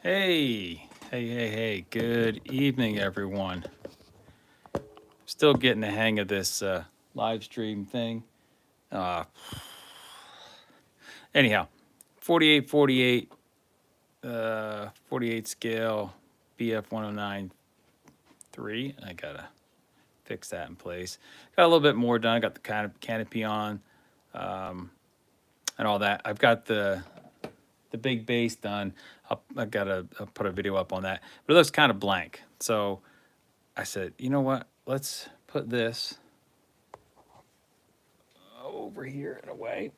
Hey, hey. Good evening, everyone. Still getting the hang of this live stream thing. Uh, anyhow, 48, 48 scale, BF 1093. I gotta fix that in place. Got a little bit more done. I got the kind of canopy on and all that. I've got the big base done. I gotta put a video up on that, but it looks kind of blank. So I said, you know what? Let's put this over here in a way.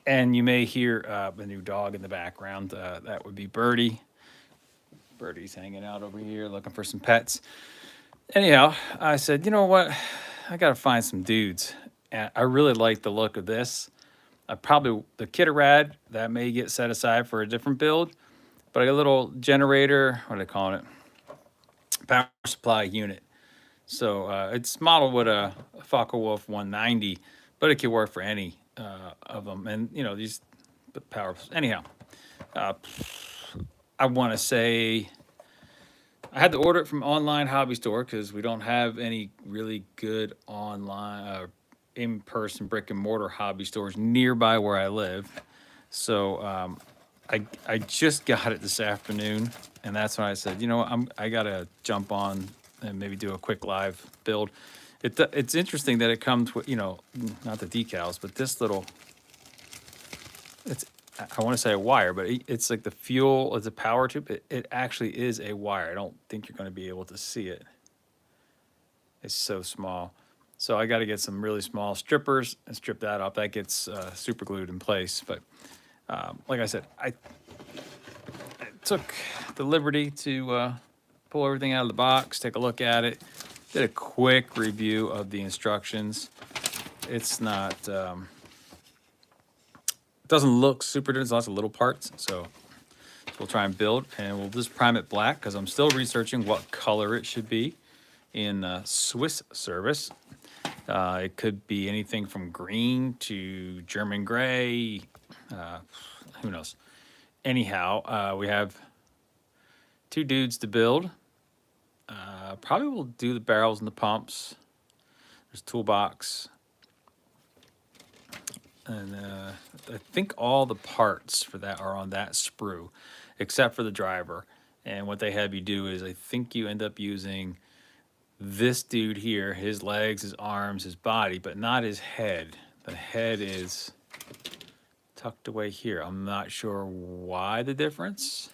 And you may hear a new dog in the background. That would be Birdie. Birdie's hanging out over here looking for some pets. Anyhow, I said, you know what? I got to find some dudes. And I really like the look of this. I probably, the Kitterad, that may get set aside for a different build. But I got a little generator, what do they call it? Power supply unit. So it's modeled with a Focke-Wulf 190, but it can work for any of them. And you know these power. Anyhow, uh, I want to say I had to order it from online hobby store because we don't have any really good online, in-person brick and mortar hobby stores nearby where I live. So I just got it this afternoon, and that's when I said, you know what, I gotta jump on and maybe do a quick live build. It's interesting that it comes with, you know, not the decals, but this little, it's, I want to say a wire, but it's like the fuel, it's a power tube. It actually is a wire. I don't think you're going to be able to see it. It's so small. So I got to get some really small strippers and strip that off. That gets super glued in place. But like I said, I took the liberty to pull everything out of the box, take a look at it, did a quick review of the instructions. It's not, it doesn't look super, there's lots of little parts. So we'll try and build, and we'll just prime it black because I'm still researching what color it should be in Swiss service. It could be anything from green to German gray. Uh, who knows? Anyhow, we have two dudes to build. Probably will do the barrels and the pumps. There's a toolbox. And I think all the parts for that are on that sprue, except for the driver. And what they have you do is I think you end up using this dude here, his legs, his arms, his body, but not his head. The head is tucked away here. I'm not sure why the difference.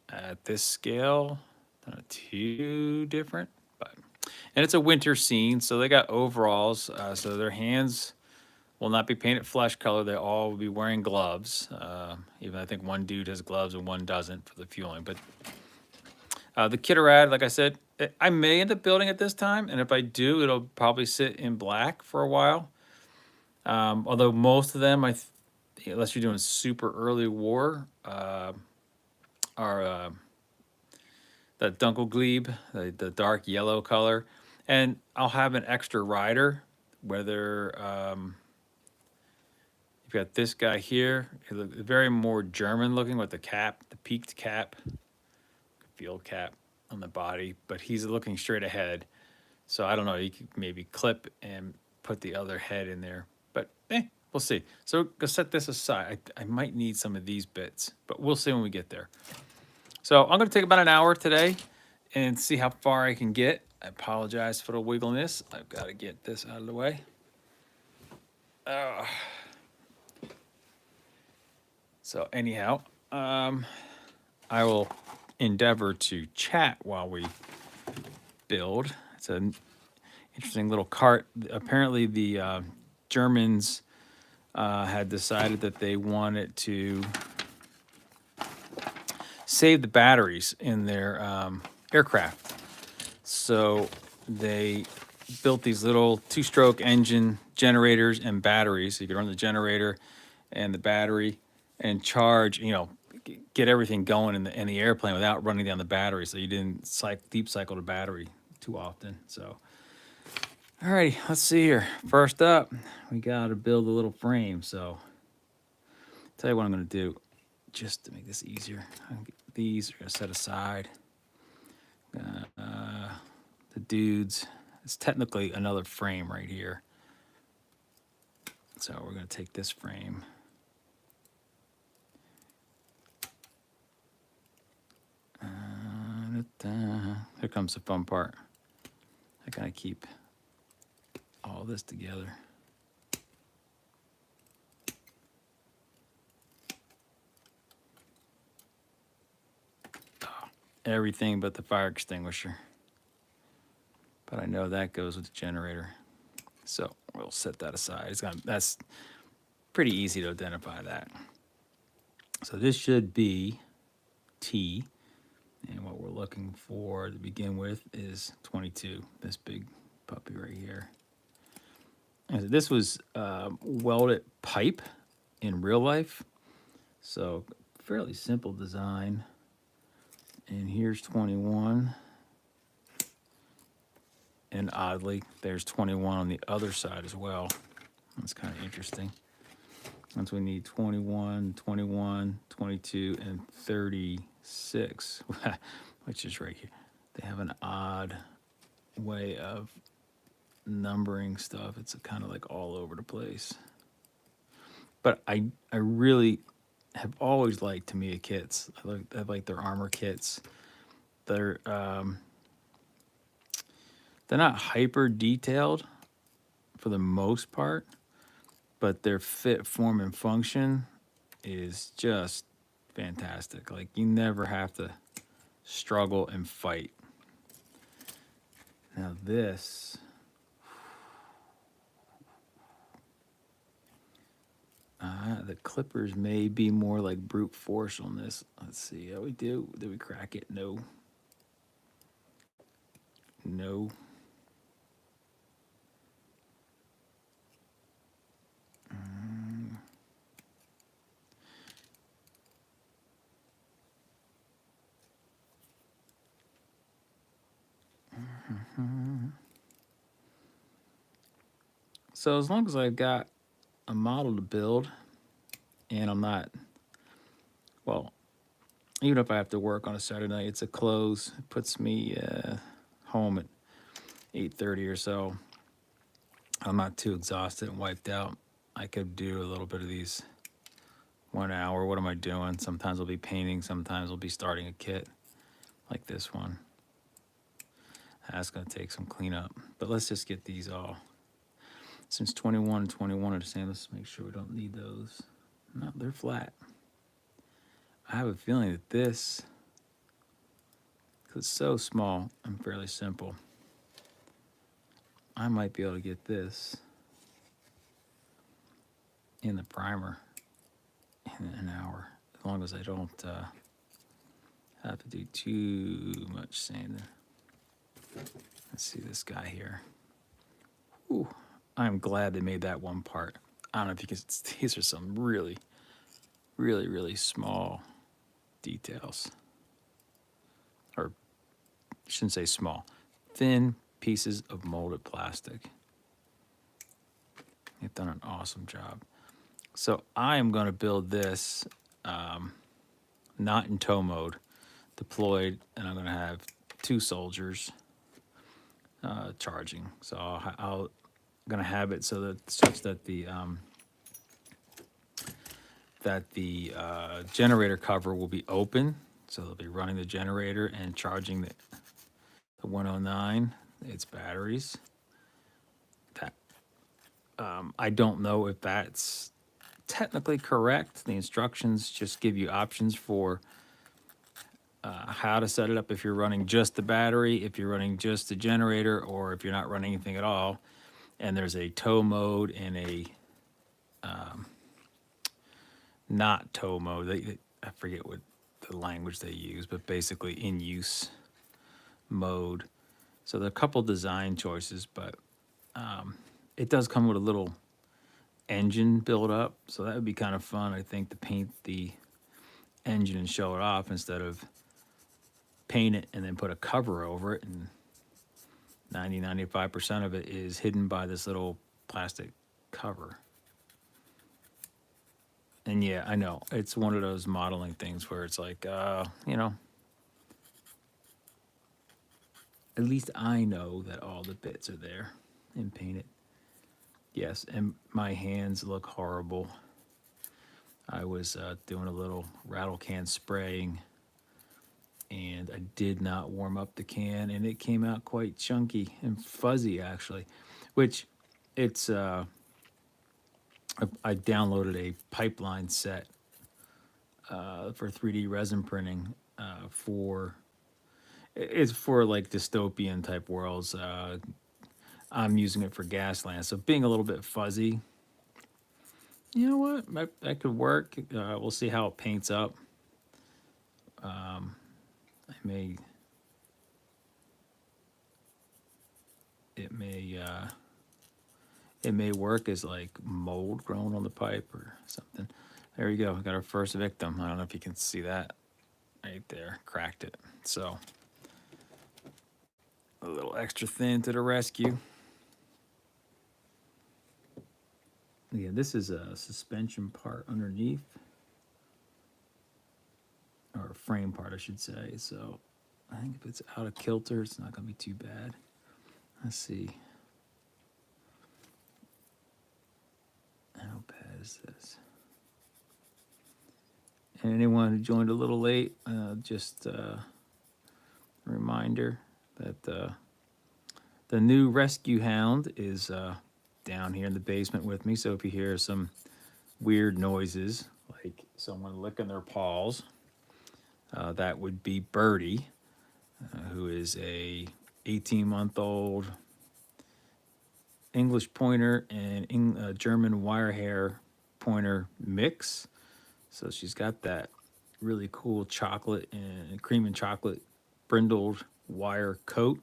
At this scale, not too different, but and it's a winter scene, so they got overalls, so their hands will not be painted flesh color. They all will be wearing gloves. Even I think one dude has gloves and one doesn't for the fueling. But the Kitterad, like I said, I may end up building it this time, and if I do, it'll probably sit in black for a while. Although most of them, unless you're doing super early war, are the Dunkelglebe, the dark yellow color. And I'll have an extra rider, whether you've got this guy here, very more German looking with the cap, the peaked cap, field cap on the body, but he's looking straight ahead. So I don't know, you could maybe clip and put the other head in there, but we'll see. So go set this aside. I might need some of these bits, but we'll see when we get there. So I'm gonna take about an hour today and see how far I can get. I apologize for the wiggliness. I've got to get this out of the way. So anyhow, I will endeavor to chat while we build. It's an interesting little cart. Apparently, the Germans had decided that they wanted to save the batteries in their aircraft. So they built these little two-stroke engine generators and batteries. So you could run the generator and the battery and charge, you know, get everything going in the airplane without running down the battery. So you didn't deep cycle the battery too often. So, alrighty, let's see here. First up, we got to build a little frame. So Tell you what I'm going to do, just to make this easier. These are going to set aside. The dudes, it's technically another frame right here. So we're going to take this frame. Here comes the fun part. I kind of keep all this together. Everything but the fire extinguisher. But I know that goes with the generator. So we'll set that aside. That's pretty easy to identify that. So this should be T. And what we're looking for to begin with is 22, this big puppy right here. And this was welded pipe in real life. So fairly simple design. And here's 21. And oddly, there's 21 on the other side as well. That's kind of interesting. Once we need 21, 21, 22, and 36, which is right here. They have an odd way of numbering stuff. It's kind of like all over the place. But I really have always liked Tamiya kits. I like their armor kits. They're not hyper detailed for the most part, but their fit, form, and function is just fantastic. Like, you never have to struggle and fight. Now this, the clippers may be more like brute force on this. Let's see how we do. Did we crack it? No. No. So as long as I've got a model to build and I'm not, well, even if I have to work on a Saturday night, it's a close. It puts me home at 8:30 or so. I'm not too exhausted and wiped out. I could do a little bit of these 1 hour. What am I doing? Sometimes I'll be painting. Sometimes I'll be starting a kit like this one. That's going to take some cleanup. But let's just get these all. Since 21 and 21 are the same, let's make sure we don't need those. No, they're flat. I have a feeling that this, because it's so small and fairly simple, I might be able to get this in the primer in an hour, as long as I don't have to do too much sanding. Let's see this guy here. Ooh, I'm glad they made that one part. I don't know if you can, these are some really, really, really small details. Or I shouldn't say small, thin pieces of molded plastic. They've done an awesome job. So I am going to build this not in tow mode, deployed, and I'm going to have 2 soldiers charging. So I'll going to have it so that such that the generator cover will be open, so they'll be running the generator and charging the 109, its batteries. That I don't know if that's technically correct. The instructions just give you options for how to set it up if you're running just the battery, if you're running just the generator, or if you're not running anything at all. And there's a tow mode and a not tow mode. I forget what the language they use, but basically in use mode. So there are a couple design choices, but it does come with a little engine build up. So that would be kind of fun, I think, to paint the engine and show it off instead of paint it and then put a cover over it. And 95% of it is hidden by this little plastic cover. And yeah, I know it's one of those modeling things where it's like, you know, at least I know that all the bits are there and painted. Yes, and my hands look horrible. I was doing a little rattle can spraying, and I did not warm up the can, and it came out quite chunky and fuzzy actually, which it's I downloaded a pipeline set for 3D resin printing for it's for like dystopian type worlds. I'm using it for Gasland, so being a little bit fuzzy. You know what? That could work. We'll see how it paints up. I may it may it may work as like mold growing on the pipe or something. There we go. We got our first victim. I don't know if you can see that right there. Cracked it. So a little extra thin to the rescue. Yeah, this is a suspension part underneath, or a frame part, I should say. So I think if it's out of kilter, it's not going to be too bad. Let's see. How bad is this? And anyone who joined a little late, just a reminder that the new rescue hound is down here in the basement with me. So if you hear some weird noises, like someone licking their paws, that would be Birdie, who is a 18-month-old English pointer and German wire hair pointer mix. So she's got that really cool chocolate and cream and chocolate brindled wire coat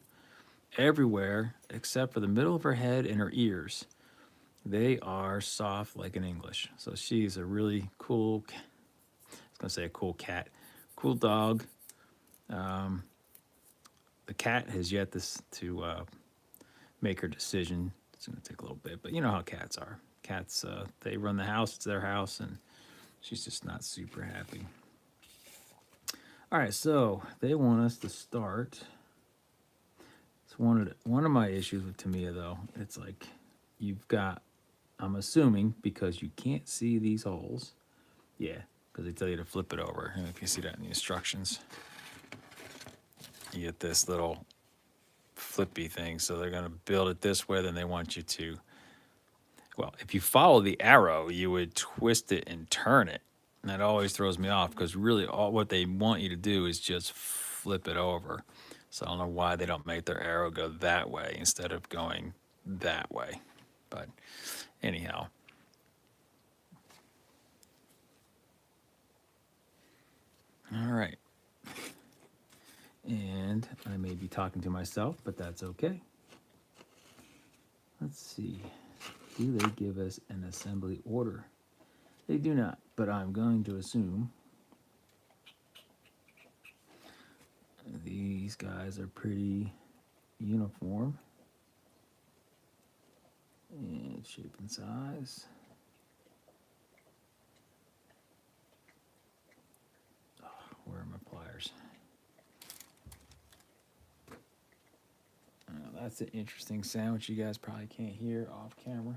everywhere except for the middle of her head and her ears. They are soft like an English. So she's a really cool, I was going to say a cool cat, cool dog. The cat has yet to make her decision. It's going to take a little bit, but you know how cats are. Cats, they run the house, it's their house, and she's just not super happy. All right, so they want us to start. It's one of my issues with Tamiya, though. It's like you've got, I'm assuming, because you can't see these holes. Yeah, because they tell you to flip it over. And if you see that in the instructions, you get this little flippy thing. So they're going to build it this way, then they want you to, well, if you follow the arrow, you would twist it and turn it. And that always throws me off because really all what they want you to do is just flip it over. So I don't know why they don't make their arrow go that way instead of going that way. But anyhow. All right. And I may be talking to myself, but that's okay. Let's see. Do they give us an assembly order? They do not, but I'm going to assume these guys are pretty uniform in shape and size. Oh, where are my pliers? That's an interesting sound, which you guys probably can't hear off camera.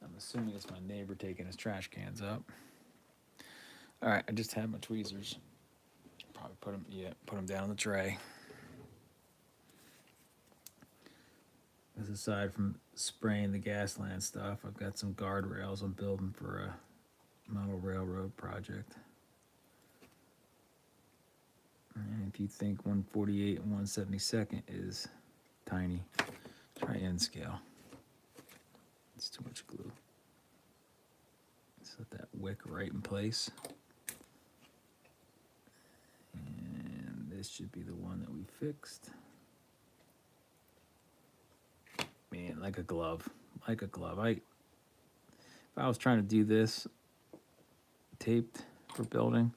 I'm assuming it's my neighbor taking his trash cans up. All right, I just had my tweezers. Probably put them down on the tray. Because aside from spraying the Gasland stuff, I've got some guardrails I'm building for a model railroad project. And if you think 148 and 1/72 is tiny, try N scale. It's too much glue. Set that wick right in place. And this should be the one that we fixed. Man, like a glove. Like a glove. If I was trying to do this taped for building,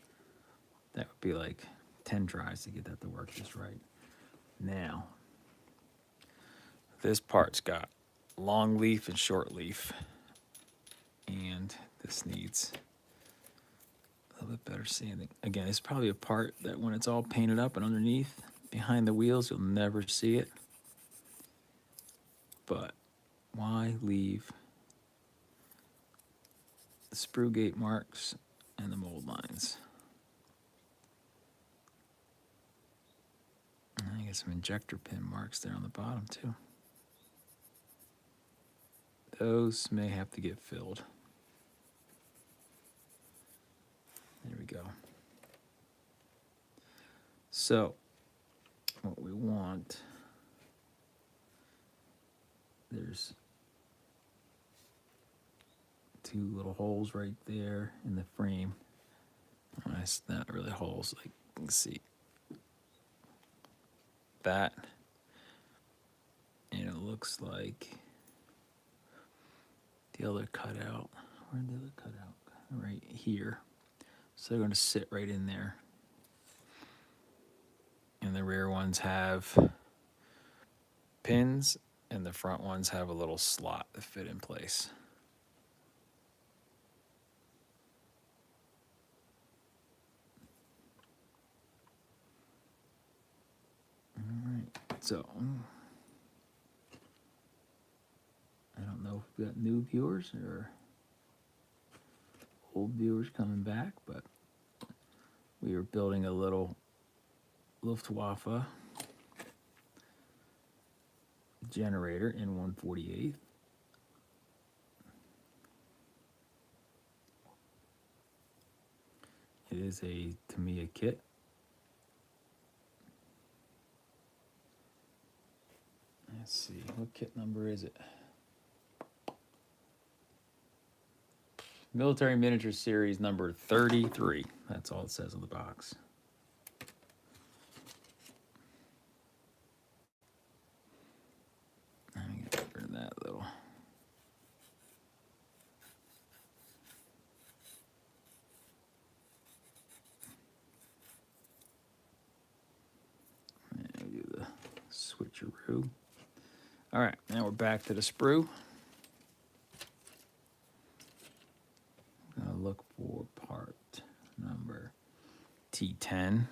that would be like 10 tries to get that to work just right. Now, this part's got long leaf and short leaf. And this needs little bit better sanding. Again, it's probably a part that when it's all painted up and underneath, behind the wheels, you'll never see it. But why leave the sprue gate marks and the mold lines? And I get some injector pin marks there on the bottom too. Those may have to get filled. There we go. So, what we want, there's 2 little holes right there in the frame. Oh, it's not really holes, like you can see that. And it looks like the other cutout, where'd the other cutout? Right here. So they're going to sit right in there. And the rear ones have pins, and the front ones have a little slot that fit in place. All right, so I don't know if we got new viewers or old viewers coming back, but we are building a little Luftwaffe generator in 1/48. It is a Tamiya kit. Let's see, what kit number is it? Military Miniature Series number 33. That's all it says on the box. Let me get rid of that little. And we do the switcheroo. All right, now we're back to the sprue. I'm gonna look for part number T10.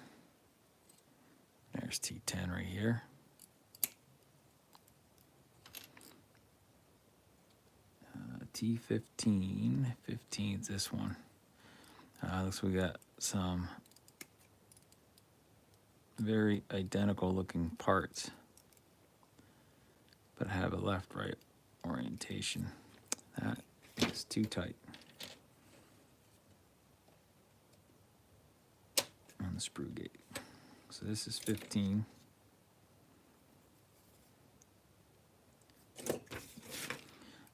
There's T10 right here. T15. 15 is this one. Looks like we got some very identical looking parts, but have a left-right orientation. That is too tight on the sprue gate. So this is 15.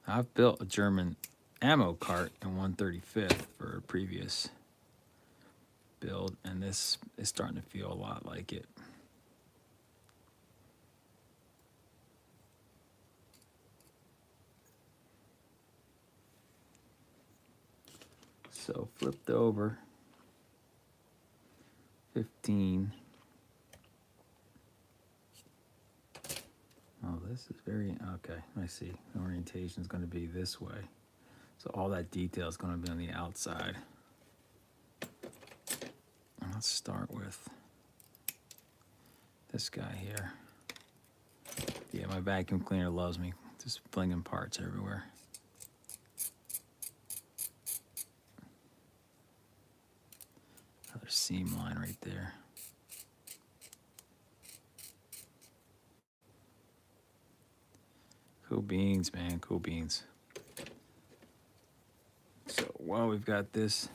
I've built a German ammo cart in 135th for a previous build, and this is starting to feel a lot like it. So flipped over 15. Oh, this is very, okay, I see. The orientation is going to be this way. So all that detail is going to be on the outside. And let's start with this guy here. Yeah, my vacuum cleaner loves me. Just flinging parts everywhere. Another seam line right there. Cool beans, man, cool beans. So while we've got this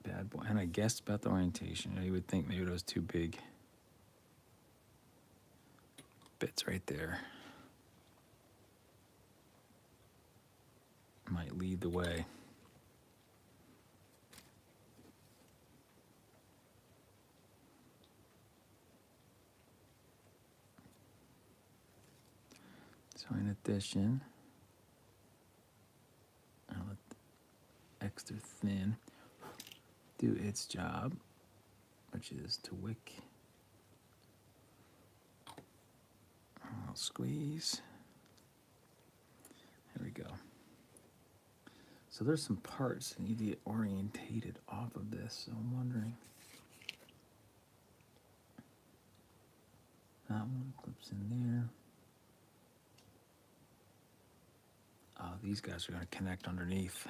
bad boy, and I guessed about the orientation. You would think maybe those 2 big bits right there might lead the way. So in addition, I'll let the extra thin do its job, which is to wick. I'll squeeze. There we go. So there's some parts that need to get orientated off of this. So I'm wondering. That one clips in there. Oh, these guys are going to connect underneath.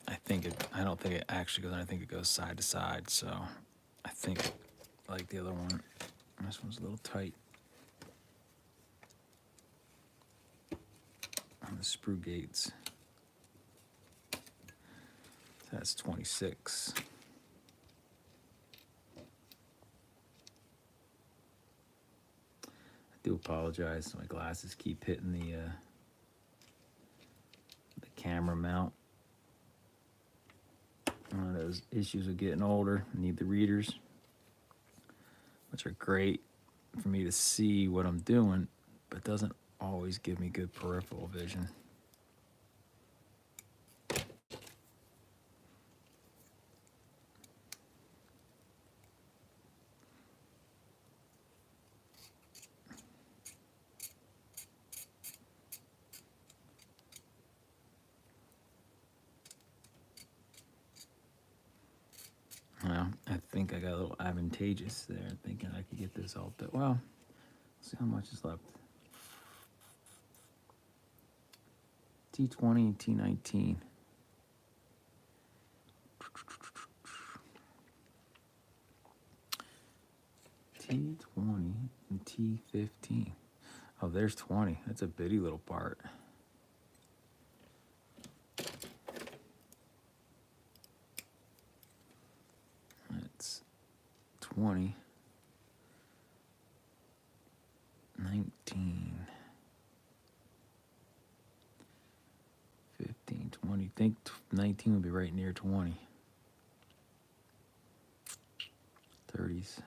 I don't think it actually goes, I think it goes side to side. So I think, like the other one, this one's a little tight on the sprue gates. That's 26. I do apologize. My glasses keep hitting the camera mount. One of those issues of getting older. I need the readers, which are great for me to see what I'm doing, but doesn't always give me good peripheral vision. Well, I think I got a little advantageous there, thinking I could get this all done. Well, let's see how much is left. T20 and T19. T20 and T15. Oh, there's 20. That's a bitty little part. That's 20. 19. 15, 20. Think 19 would be right near 20. 30s.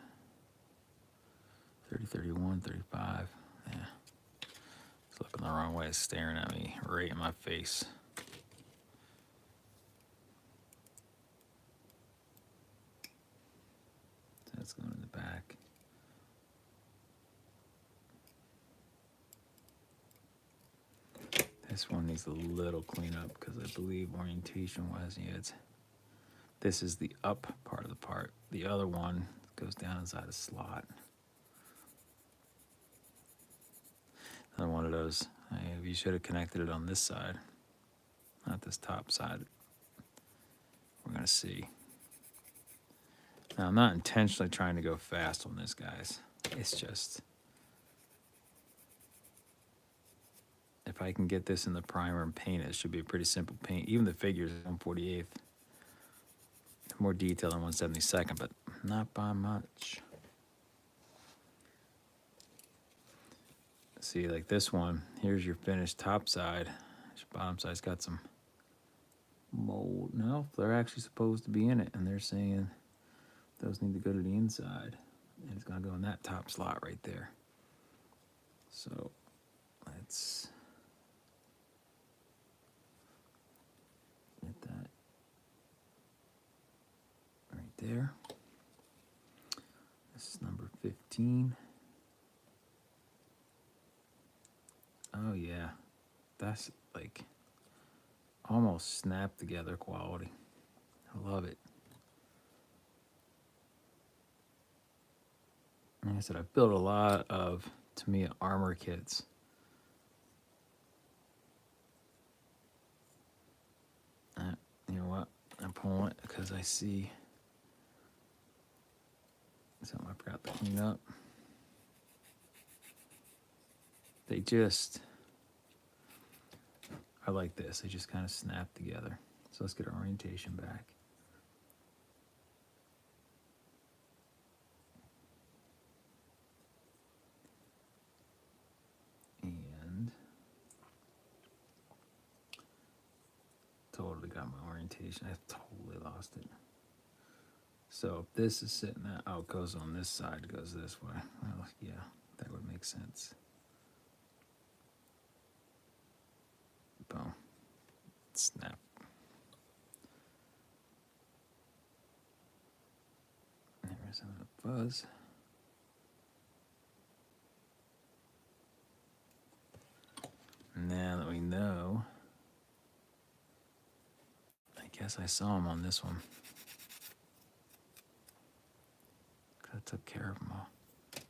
30, 31, 35. Yeah. It's looking the wrong way. It's staring at me right in my face. That's going in the back. This one needs a little cleanup because I believe orientation-wise, yeah, this is the up part of the part. The other one goes down inside a slot. Another one of those. You should have connected it on this side, not this top side. We're gonna see. Now, I'm not intentionally trying to go fast on this, guys. It's just, if I can get this in the primer and paint it, it should be a pretty simple paint. Even the figures, 1/48. More detail than 1/72, but not by much. See, like this one, here's your finished top side. Your bottom side's got some mold. No, they're actually supposed to be in it, and they're saying those need to go to the inside. And it's gonna go in that top slot right there. So let's get that right there. This is number 15. Oh yeah, that's like almost snap together quality. I love it. Like I said, I've built a lot of Tamiya armor kits. You know what? I'm pulling it because I see something I forgot to clean up. They just are like this. They just kind of snap together. So let's get our orientation back. And totally got my orientation. I've totally lost it. So if this is sitting at, oh, it goes on this side, it goes this way. Well, yeah, that would make sense. Boom. Snap. There's some of the fuzz. Now that we know, I guess I saw him on this one. I took care of them all.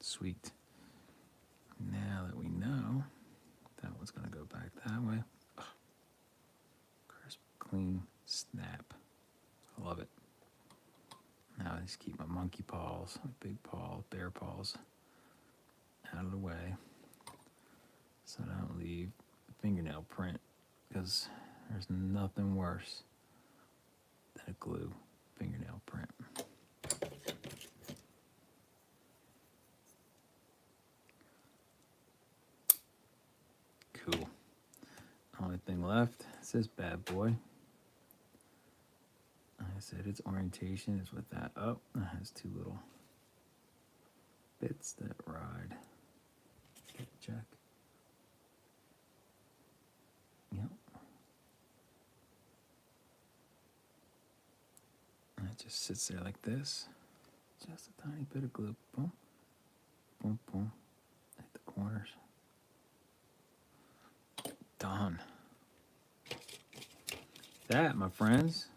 Sweet. Now that we know, that one's going to go back that way. Oh, crisp, clean, snap. I love it. Now I just keep my monkey paws, my big paws, bear paws out of the way so I don't leave a fingernail print, because there's nothing worse than a glue fingernail print. Cool. Only thing left is this bad boy. Like I said, its orientation is with that up. It has two little bits that ride. Check. Yep. And it just sits there like this. Just a tiny bit of glue. Boom. Boom, boom. At the corners. Done. That, my friends,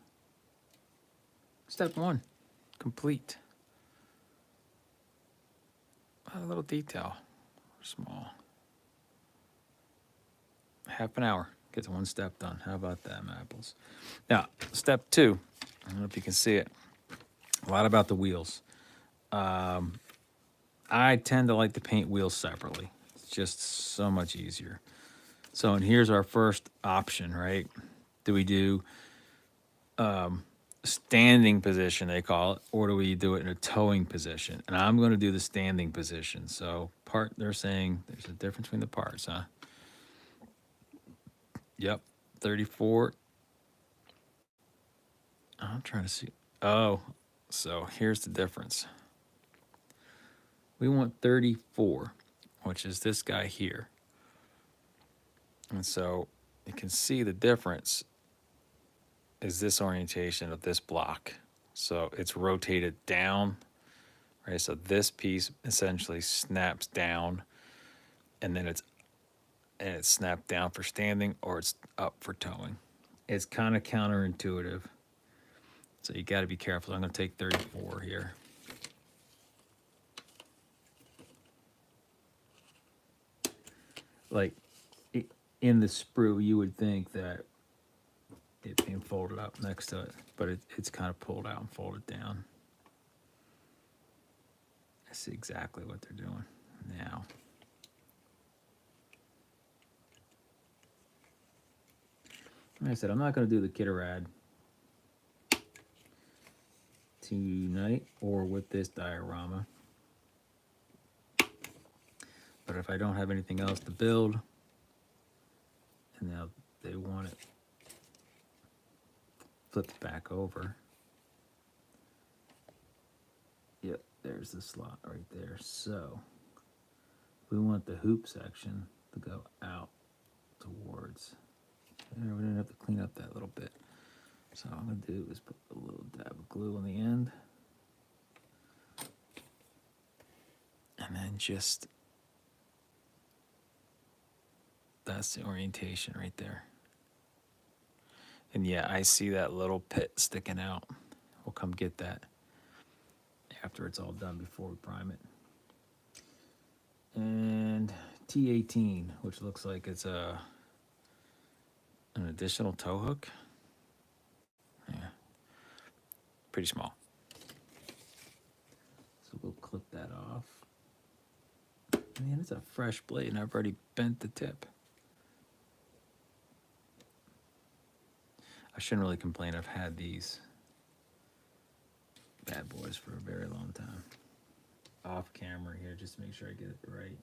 step one, complete. A little detail, small. Half an hour, gets one step done. How about that, Apples? Now, step two, I don't know if you can see it. A lot about the wheels. I tend to like to paint wheels separately. It's just so much easier. So, and here's our first option, right? Do we do standing position, they call it, or do we do it in a towing position? And I'm going to do the standing position. So they're saying there's a difference between the parts, huh? Yep, 34. I'm trying to see. Oh, so here's the difference. We want 34, which is this guy here. And so you can see the difference is this orientation of this block. So it's rotated down, right? So this piece essentially snaps down, and then it's snapped down for standing, or it's up for towing. It's kind of counterintuitive. So you got to be careful. I'm going to take 34 here. Like in the sprue, you would think that it being folded up next to it, but it's kind of pulled out and folded down. I see exactly what they're doing now. Like I said, I'm not going to do the Kitarad tonight or with this diorama. But if I don't have anything else to build, and now they want it flipped back over. Yep, there's the slot right there. So we want the hoop section to go out towards. There, we didn't have to clean up that little bit. So all I'm going to do is put a little dab of glue on the end. And then just, that's the orientation right there. And yeah, I see that little pit sticking out. We'll come get that after it's all done, before we prime it. And T18, which looks like it's an additional tow hook. Yeah, pretty small. So we'll clip that off. Man, it's a fresh blade, and I've already bent the tip. I shouldn't really complain. I've had these bad boys for a very long time. Off camera here, just to make sure I get it right.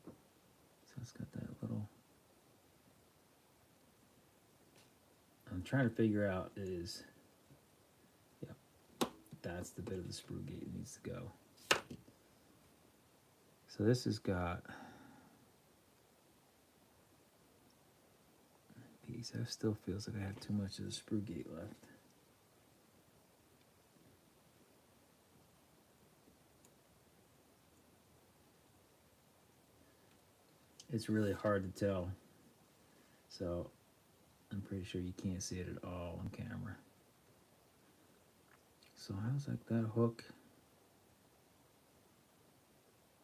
So it's got that little. I'm trying to figure out is, yep, that's the bit of the sprue gate that needs to go. So this has got a piece. That still feels like I have too much of the sprue gate left. it's really hard to tell. So I'm pretty sure you can't see it at all on camera. So how's that hook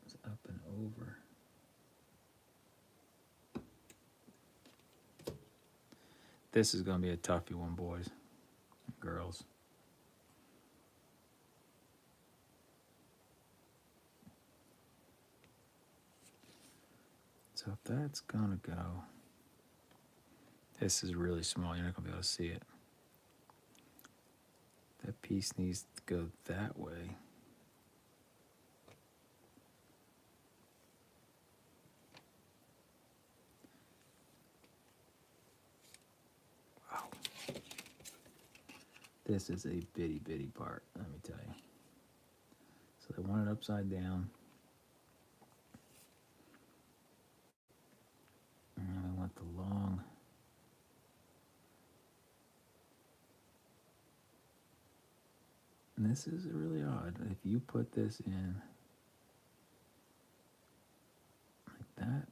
is up and over. This is going to be a toughie one, boys and girls. So if that's going to go, this is really small. You're not going to be able to see it. That piece needs to go that way. Wow. This is a bitty part, let me tell you. So they want it upside down. And I want the long. And this is really odd. If you put this in like that,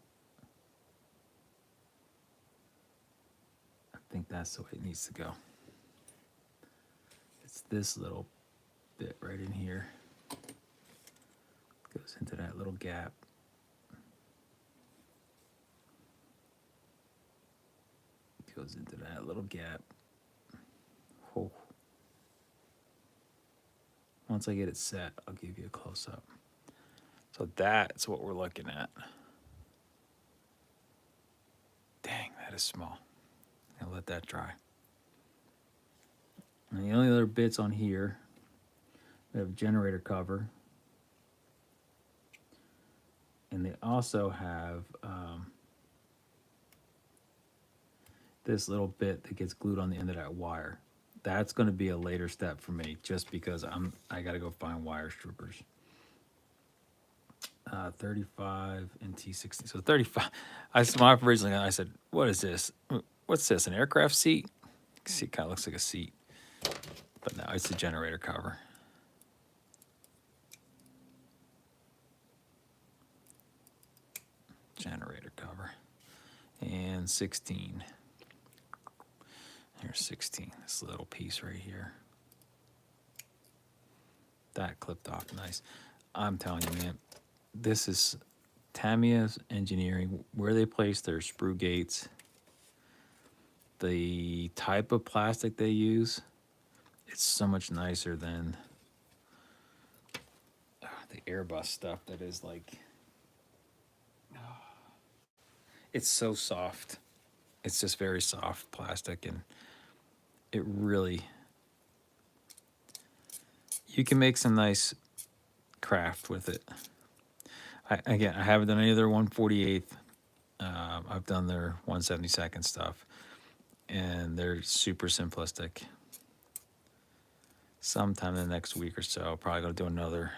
I think that's the way it needs to go. It's this little bit right in here. Goes into that little gap. Goes into that little gap. Oh. Once I get it set, I'll give you a close-up. So that's what we're looking at. Dang, that is small. I'll let that dry. And the only other bits on here, we have generator cover. And they also have this little bit that gets glued on the end of that wire. That's going to be a later step for me, just because I got to go find wire strippers. 35 and T60. So 35. Originally I said, "What is this? What's this? An aircraft seat?" See, it kind of looks like a seat, but no, it's a generator cover. Generator cover, and 16. Here's 16. This little piece right here. That clipped off nice. I'm telling you, man, this is Tamiya's engineering, where they place their sprue gates, the type of plastic they use. It's so much nicer than the Airbus stuff that is like, it's so soft. It's just very soft plastic, and it really, you can make some nice craft with it. I haven't done any of their 1/48th. I've done their 1/72 stuff, and they're super simplistic. Sometime in the next week or so, probably gonna do another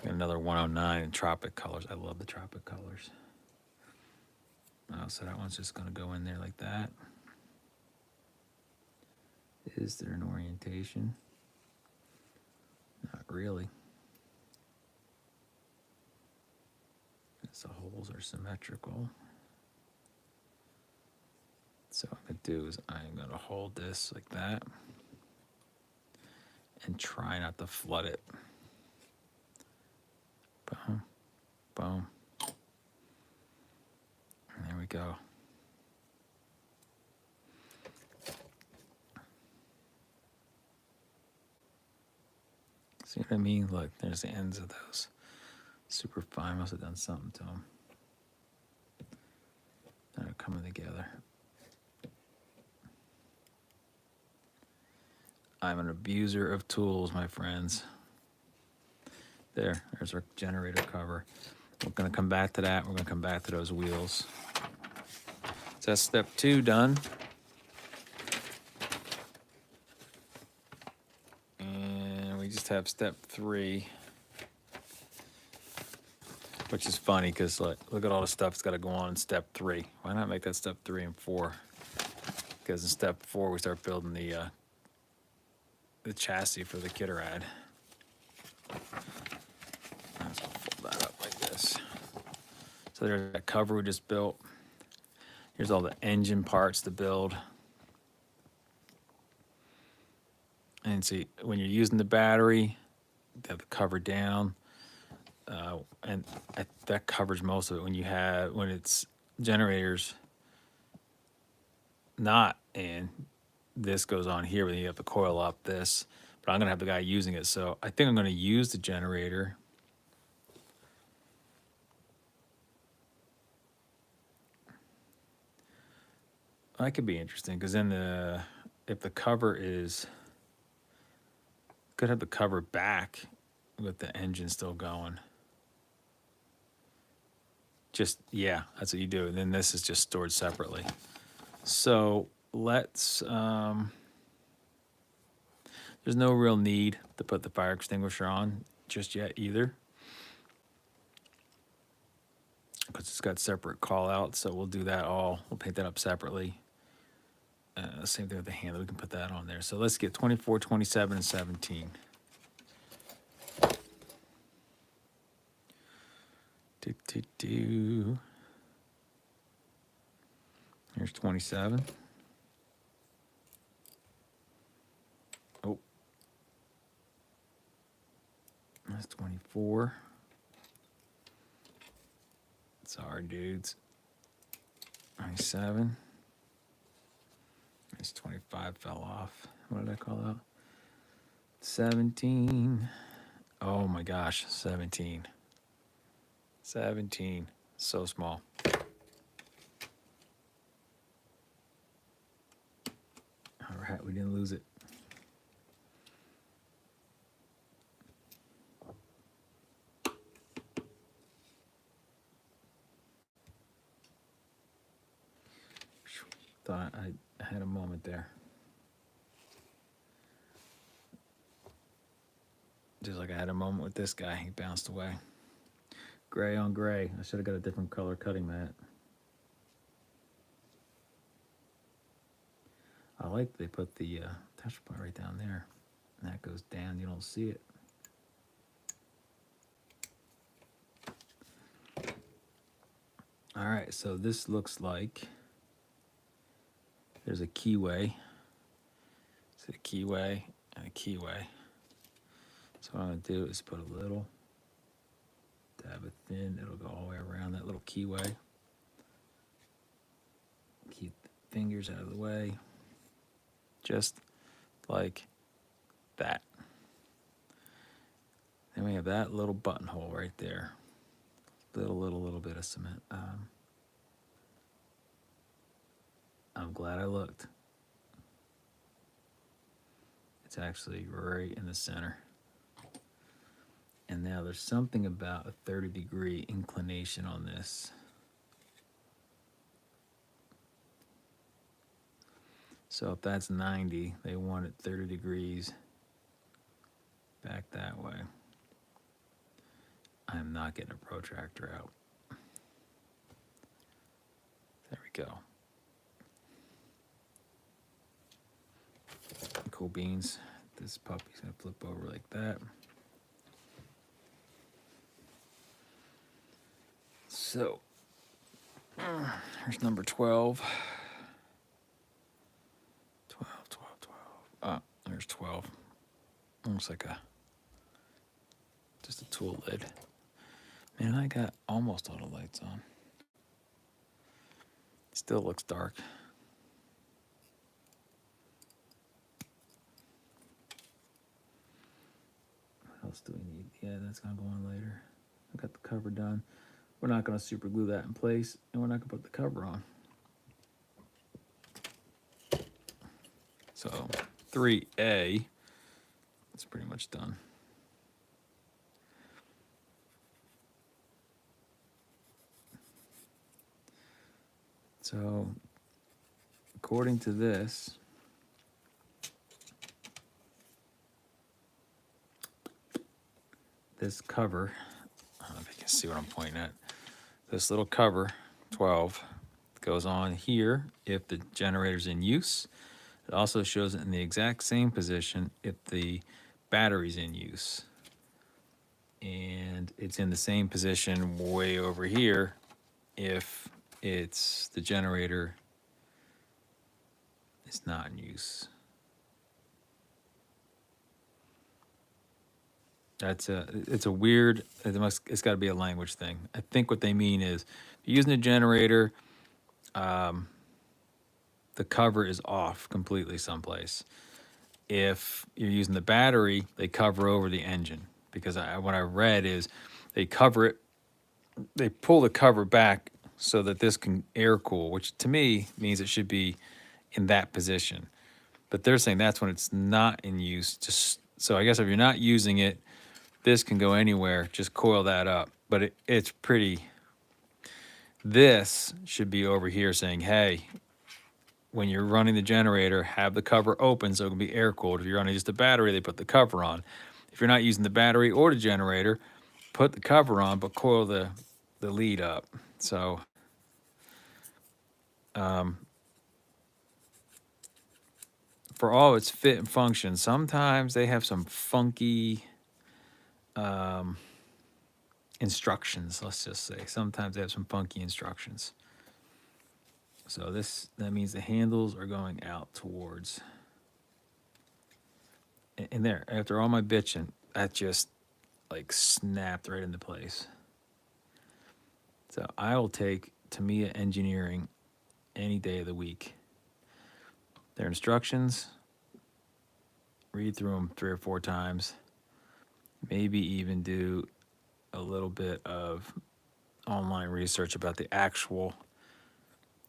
109 in Tropic colors. I love the Tropic colors. So that one's just gonna go in there like that. Is there an orientation? Not really. The holes are symmetrical. So what I'm gonna do is I'm gonna hold this like that and try not to flood it. Boom, boom. And there we go. See what I mean? Look, there's the ends of those. Super fine. Must have done something to them. They're coming together. I'm an abuser of tools, my friends. There's our generator cover. We're gonna come back to that. We're gonna come back to those wheels. So that's step 2 done. And we just have step 3, which is funny because look at all the stuff that's got to go on in step 3. Why not make that step 3 and 4? Because in step 4 we start building the chassis for the Kitterad. Let's fold that up like this. So So there's that cover we just built. Here's all the engine parts to build. And see, when you're using the battery, you have the cover down. And that covers most of it. When it's generators not in, this goes on here, but you have to coil up this. But I'm gonna have the guy using it, so I think I'm gonna use the generator. That could be interesting because then if the cover is, could have the cover back with the engine still going. Just, yeah, that's what you do. And then this is just stored separately. So let's, there's no real need to put the fire extinguisher on just yet either, because it's got separate call outs. So we'll do that all, we'll paint that up separately. Same thing with the handle, we can put that on there. So let's get 24, 27, and 17. Here's 27. Oh. That's 24. Sorry, dudes. 27. This 25 fell off. What did I call out? 17. Oh my gosh, 17. 17. So small. All right, we didn't lose it. Thought I had a moment there. Just like I had a moment with this guy, he bounced away. Gray on gray. I should have got a different color cutting mat. I like they put the touch point right down there. And that goes down, you don't see it. All right, so this looks like there's a keyway. It's a keyway and a keyway. So what I'm gonna do is put a little, dab it thin, it'll go all the way around that little keyway. Keep the fingers out of the way. Just like that. Then we have that little buttonhole right there. Little bit of cement. I'm glad I looked. It's actually right in the center. And now there's something about a 30-degree inclination on this. So if that's 90, they want it 30 degrees back that way. I'm not getting a protractor out. There we go. Cool beans. This puppy's gonna flip over like that. So, here's number 12. 12. There's 12. Almost like just a tool lid. Man, I got almost all the lights on. Still looks dark. What else do we need? Yeah, that's gonna go on later. I got the cover done. We're not gonna super glue that in place, and we're not gonna put the cover on. So 3A, it's pretty much done. So according to this, this cover, I don't know if you can see what I'm pointing at. This little cover, 12, goes on here if the generator's in use. It also shows it in the exact same position if the battery's in use. And it's in the same position way over here if it's the generator is not in use. It's a weird, it's got to be a language thing. I think what they mean is if you're using a generator, the cover is off completely someplace. If you're using the battery, they cover over the engine, because what I read is they cover it, they pull the cover back so that this can air cool, which to me means it should be in that position. But they're saying that's when it's not in use. Just so I guess if you're not using it, this can go anywhere. Just coil that up. But it's pretty. This should be over here saying, hey, when you're running the generator, have the cover open so it can be air cooled. If you're running just a battery, they put the cover on. If you're not using the battery or the generator, put the cover on, but coil the lead up. So for all its fit and function, sometimes they have some funky instructions, let's just say. Sometimes they have some funky instructions. So that means the handles are going out towards, and there, after all my bitching, that just like snapped right into place. So I will take Tamiya Engineering any day of the week. Their instructions, read through them 3 or 4 times, maybe even do a little bit of online research about the actual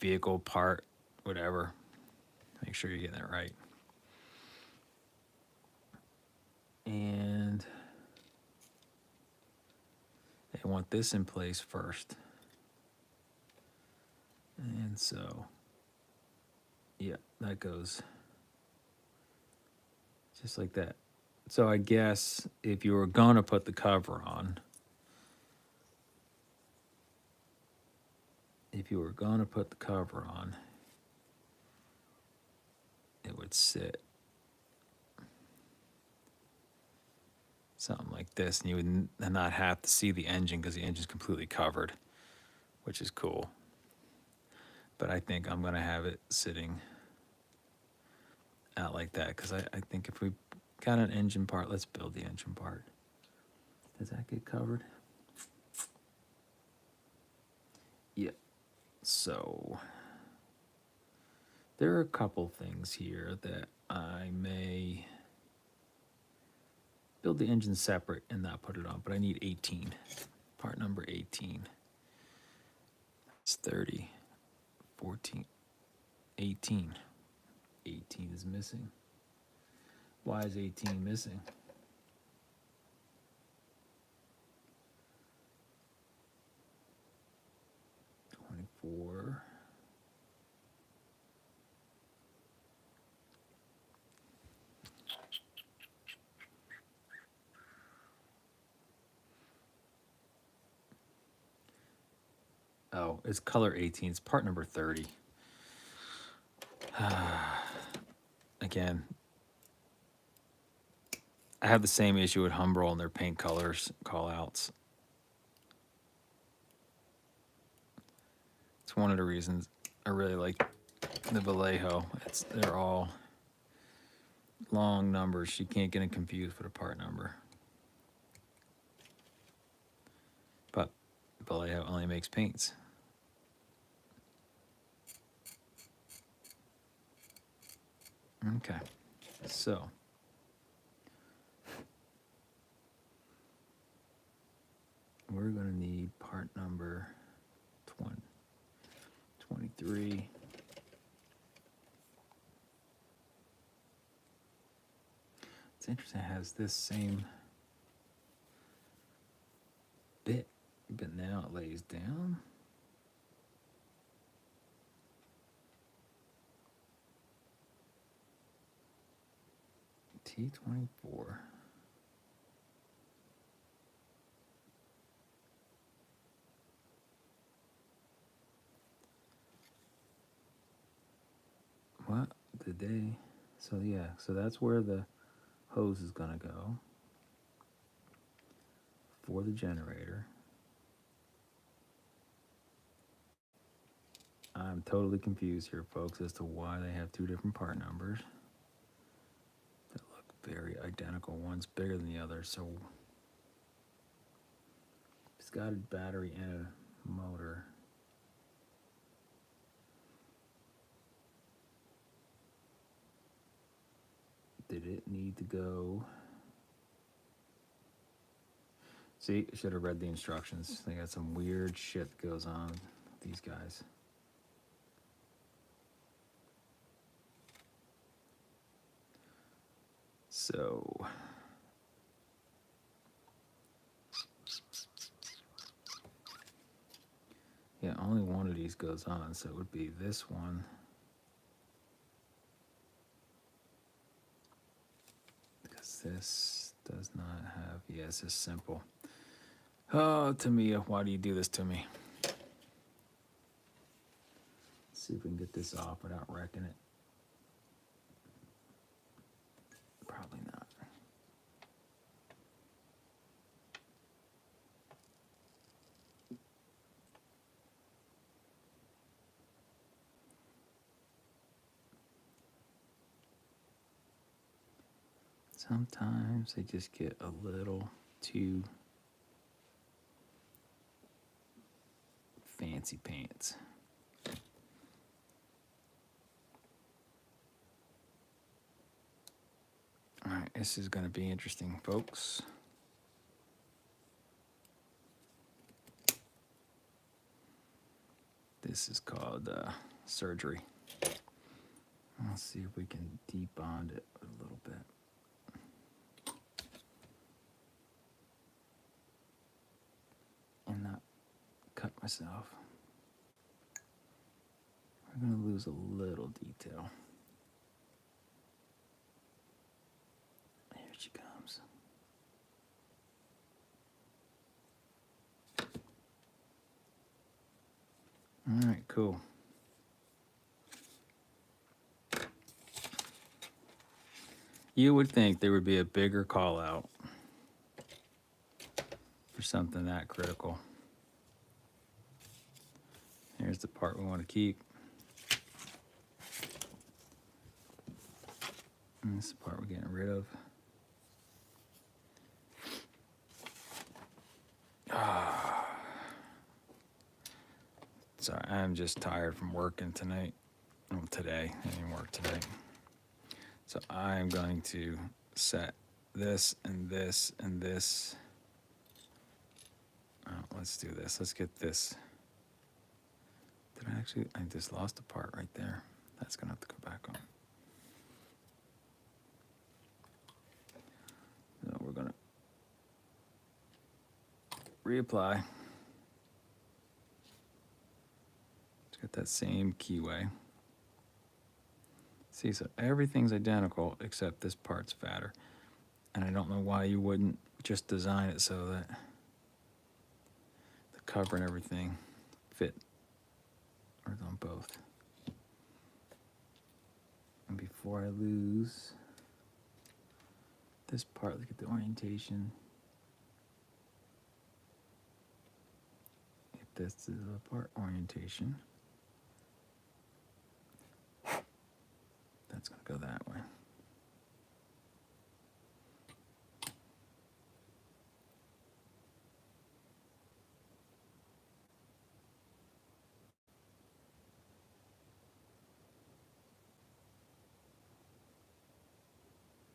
vehicle part, whatever. Make sure you're getting it right. And they want this in place first. And so, yeah, that goes just like that. So I guess if you were gonna put the cover on, it would sit something like this, and you would not have to see the engine because the engine's completely covered, which is cool. But I think I'm gonna have it sitting out like that, because I think if we got an engine part, let's build the engine part. Does that get covered? Yeah. So there are a couple things here that I may build the engine separate and not put it on, but I need 18. Part number 18. It's 30, 14, 18. 18 is missing. Why is 18 missing? $24. Oh, it's color 18. It's part number 30. Again, I have the same issue with Humbrol and their paint colors call outs. It's one of the reasons I really like the Vallejo. They're all long numbers. You can't get them confused with a part number. But Vallejo only makes paints. Okay, so we're going to need part number 23. It's interesting, it has this same bit, but now it lays down. T24. What did they? So yeah, so that's where the hose is gonna go for the generator. I'm totally confused here, folks, as to why they have two different part numbers that look very identical. One's bigger than the other, so it's got a battery and a motor. Did it need to go? See, should have read the instructions. They got some weird shit that goes on with these guys. So, yeah, only one of these goes on, so it would be this one. Because this does not have, yes, it's simple. Oh, Tamia, why do you do this to me? Let's see if we can get this off without wrecking it. Probably not. Sometimes they just get a little too fancy pants. All right, this is going to be interesting, folks. This is called surgery. Let's see if we can debond it a little bit. And not cut myself. We're going to lose a little detail. Here she comes. All right, cool. You would think there would be a bigger call out for something that critical. Here's the part we want to keep. And this is the part we're getting rid of. Sorry, I'm just tired from working tonight. Well, today. I didn't work tonight. So I'm going to set this and this and this. Oh, let's do this. Let's get this. Did I actually? I just lost a part right there. That's going to have to go back on. So we're going to reapply. Let's get that same keyway. See, so everything's identical except this part's fatter. And I don't know why you wouldn't just design it so that the cover and everything fit or on both. And before I lose this part, look at the orientation. If this is the part orientation, that's going to go that way.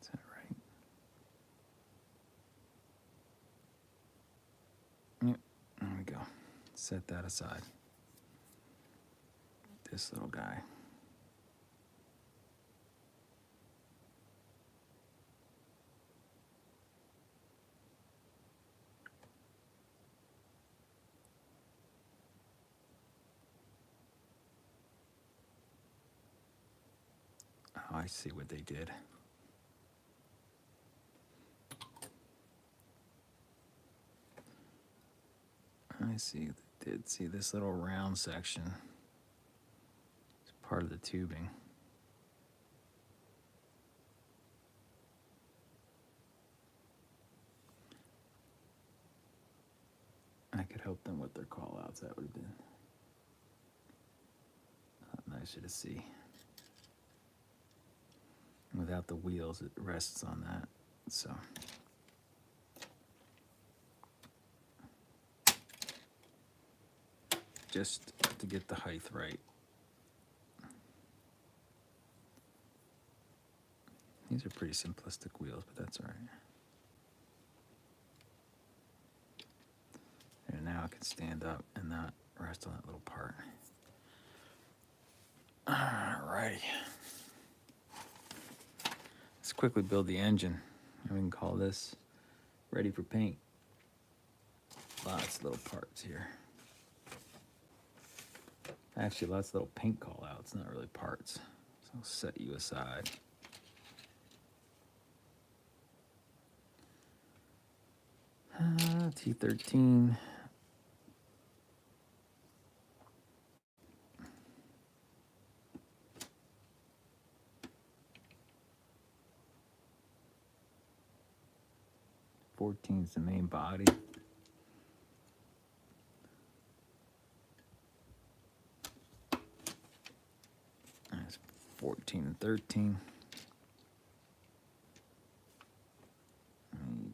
Is that right? Yep, there we go. Set that aside. This little guy. Oh, I see what they did. I see they did. See this little round section. It's part of the tubing. I could help them with their call outs. That would have been you to see. Without the wheels, it rests on that. So. Just to get the height right. These are pretty simplistic wheels, but that's all right. And now I can stand up and not rest on that little part. Alrighty. Let's quickly build the engine. And we can call this ready for paint. Lots of little parts here. Actually, lots of little paint call outs, not really parts. So I'll set you aside. T13. Is the main body. That's 14 and 13. Need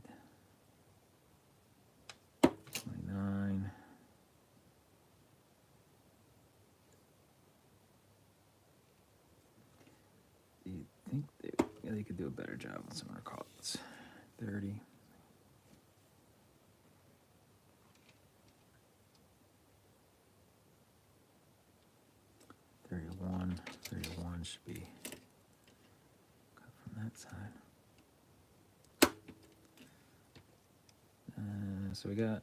29. You think they could do a better job with some of our calls. 30. 31. 31 should be cut from that side. So we got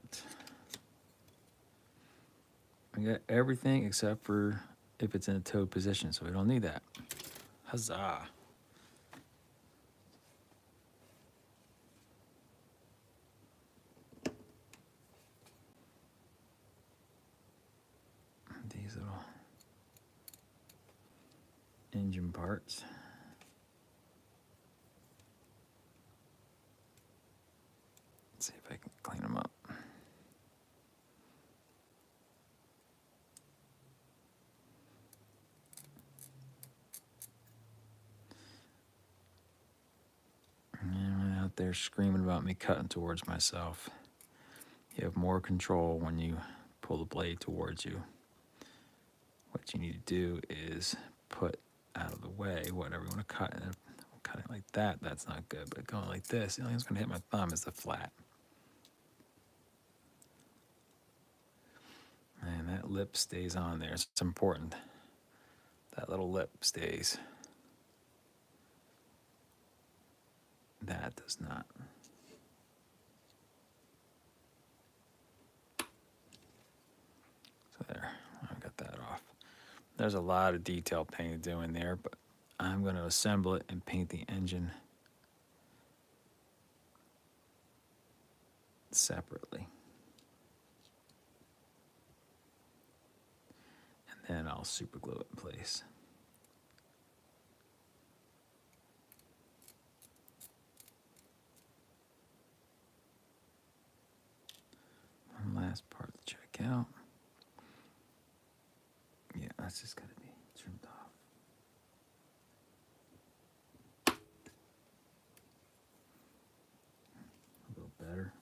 everything except for if it's in a towed position, so we don't need that. Huzzah. These little engine parts. Let's see if I can clean them up. And out there screaming about me cutting towards myself. You have more control when you pull the blade towards you. What you need to do is put out of the way whatever you want to cut. And cut it like that, that's not good. But going like this, the only thing that's going to hit my thumb is the flat. And that lip stays on there. It's important. That little lip stays. That does not. So there, I got that off. There's a lot of detail paint to do in there, but I'm going to assemble it and paint the engine separately. And then I'll super glue it in place. One last part to check out. Yeah, that's just got to be trimmed off. A little better.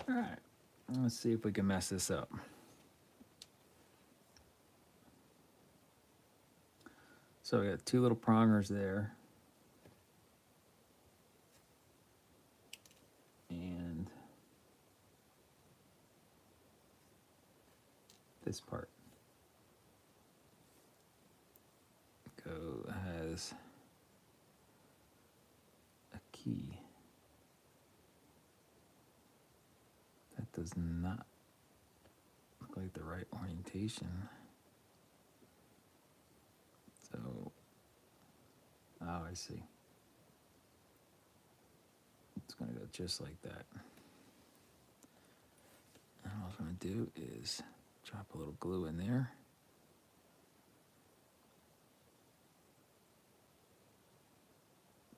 All right, let's see if we can mess this up. So we got two little prongers there. And this part has a key. That does not look like the right orientation. So, oh, I see. It's going to go just like that. And all I'm going to do is drop a little glue in there.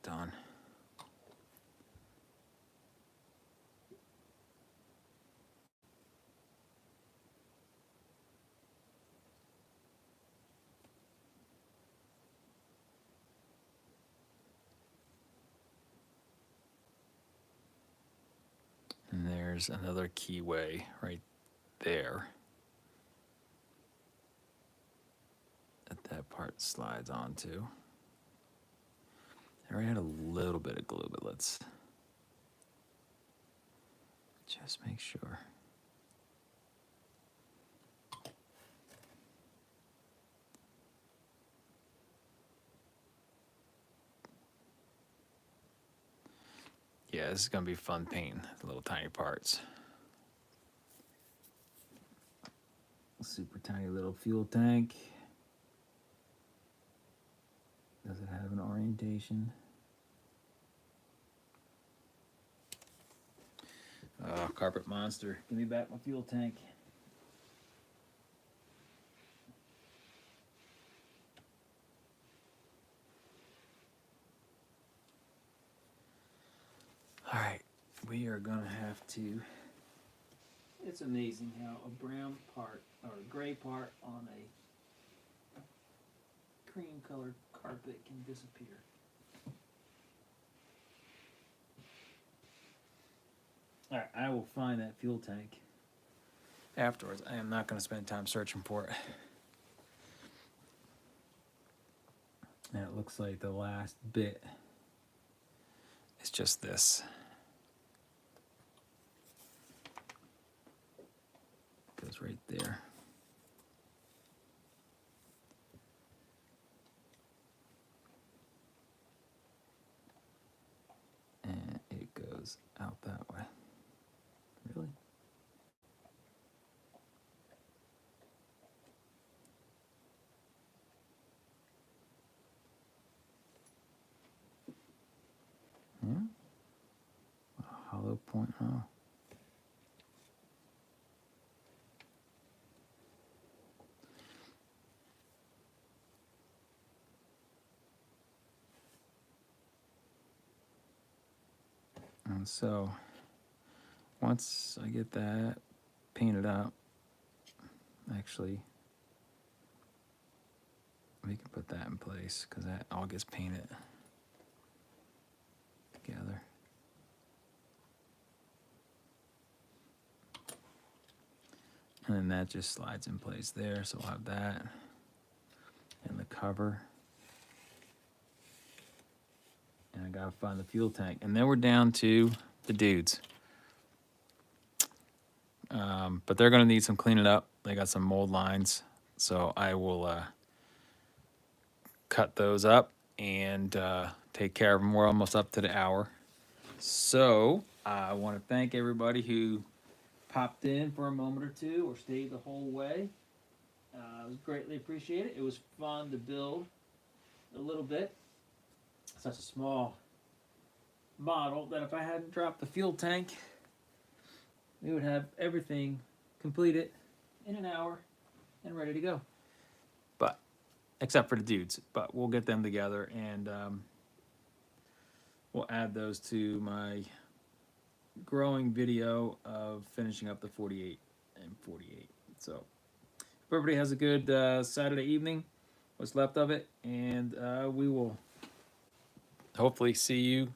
Done. And there's another keyway right there that part slides onto. I already had a little bit of glue, but let's just make sure. Yeah, this is gonna be fun painting the little tiny parts. Super tiny little fuel tank. Does it have an orientation? Carpet monster, give me back my fuel tank. All right, we are gonna have to. It's amazing how a brown part or a gray part on a cream colored carpet can disappear. All right, I will find that fuel tank afterwards. I am not going to spend time searching for it. And it looks like the last bit is just this. Goes right there. And it goes out that way. Really? A hollow point, huh? And so, once I get that painted up, actually, we can put that in place because that all gets painted together. And then that just slides in place there, so we'll have that and the cover. And I gotta find the fuel tank. And then we're down to the dudes. But they're gonna need some cleaning up. They got some mold lines. So I will cut those up and take care of them. We're almost up to the hour. So I wanna thank everybody who popped in for a moment or two or stayed the whole way. It was greatly appreciated. It was fun to build a little bit. Such a small model that if I hadn't dropped the fuel tank, we would have everything completed in an hour and ready to go. But except for the dudes, but we'll get them together and we'll add those to my growing video of finishing up the 48 and 48. So everybody has a good Saturday evening, what's left of it, and we will hopefully see you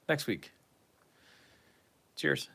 next week. Cheers.